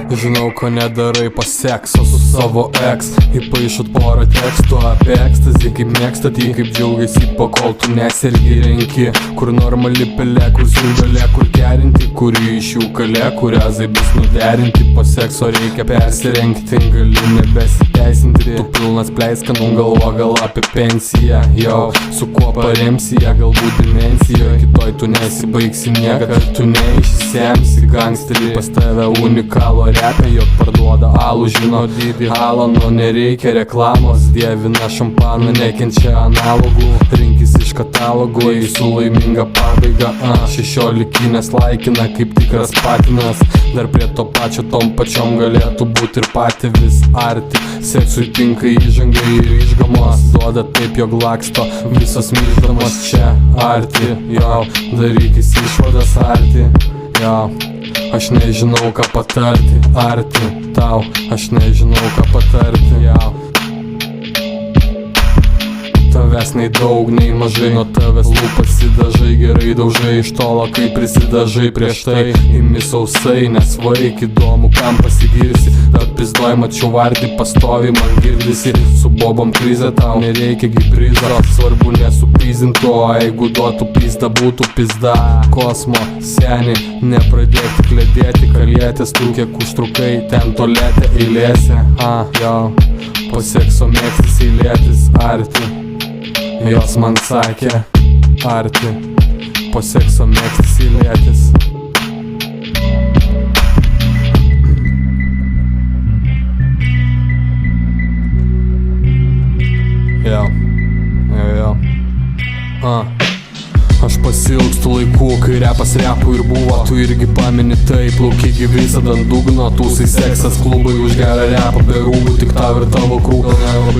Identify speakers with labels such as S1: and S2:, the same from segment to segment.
S1: Žinau, ko nedarai po sekso su savo ex. Įpaišot porą tekstų apie ekstazį, kaip mėgstat jį, kaip džiaugiasi, pakol tu nesergi renki. Kur normali pelė, kur siungalė, kur gerinti, kuri iš jų kalė, kurią zaibis nuderinti. Po sekso reikia persirengti, gali nebesiteisinti. Tu pilnas pleiskanų, galvo gal apie pensiją. Jau, su kuo paremsi ją, galbūt dimensija. Kitoj tu nesibaigsi niekad, tu neišsisemsi gangsterį. Pas tave unikalo repė, jog parduoda alų, žino dydį Alano. Nereikia reklamos, dievina šampaną, nekenčia analogų. Rinkis iš katalogų, į su laiminga pabaiga. 16 laikina kaip tikras patinas. Dar prie to pačio tom pačiom galėtų būti ir pati vis arti. Seksui tinka įžanga ir išgamos, duoda taip jog laksto visos myždamos čia arti. Jo, darykis išvadas arti. Jo, aš nežinau ką patarti, arti tau, aš nežinau ką patarti. Jo, tavęs nei daug, nei mažai, nuo tavęs lūpas įdažai, gerai daužai iš tolo, kai prisidažai prieš tai. Imi sausai, nesvaik, įdomu, kam pasigirsi. Dar pizdoj mačiau vardį pastovi, man girdisi. Su bobom krizė, tau nereikia gibrizo. Svarbu nesupyzinto, jeigu duotų pizda, būtų pizda. Kosmo, seni, nepradėk tik ledėti, kalietės tu kiek užtrukai, ten tolete eilėse. Jo, po sekso mėgstis eilėtis, arti. Jos man sakė, arti, po sekso mėgstis eilėtis. Jo. Aš pasilgstu laikų, kai repas repų ir buvo. Tu irgi pamini taip, laukigi visada ant dugno. Tūsai seksas, klubai už gerą repą, be rūbų, tik tau ir tavo krūko.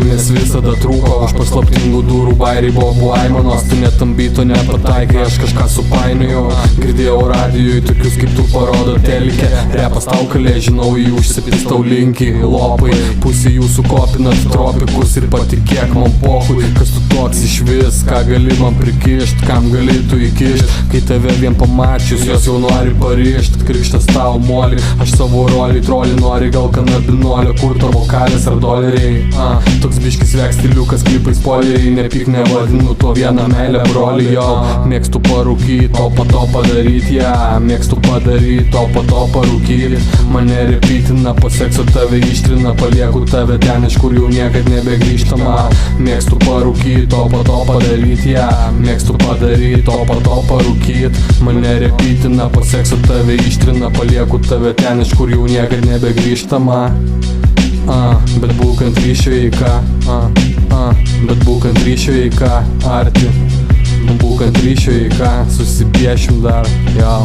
S1: Nes visada trūko, už paslaptingų durų bairiai buvo aimanos. Tu net ant byto nepataikai, aš kažką supainiojau. Girdėjau radijuj, tokius kaip tu parodo telike. Repas tau kalė, žinau, jį užsipistau linki. Lopai, pusė jūsų kopinat tropikus ir patikėk man pohui. Kas tu toks iš vis, ką gali man prikišt, kam gali tu įkišt, kai tave vien pamačius, jos jau nori parišt. Krikštas tau moli, aš savo rolį trolį nori, gal kanabinolio, kur tavo kalės ar doleriai. Toks biškis vek stiliukas, klipai spoileriai, nepyk nevadinu to vieną meilę brolį. Jo, mėgstu parūkyt, o po to padaryt ją, mėgstu padaryt, o po to parūkyt. Mane repitina, po sekso tave ištrina, palieku tave ten, iš kur jau niekad nebegrįžtama. Mėgstu parūkyt, o po to padaryt ją, mėgstu padaryt, o po to parūkyt. Mane repitina, po sekso tave ištrina, palieku tave ten, iš kur jau niekad nebegrįžtama. Bet būk ant ryšio į ką, bet būk ant ryšio į ką, arti. Būk ant ryšio į ką, susipiešim dar, jau.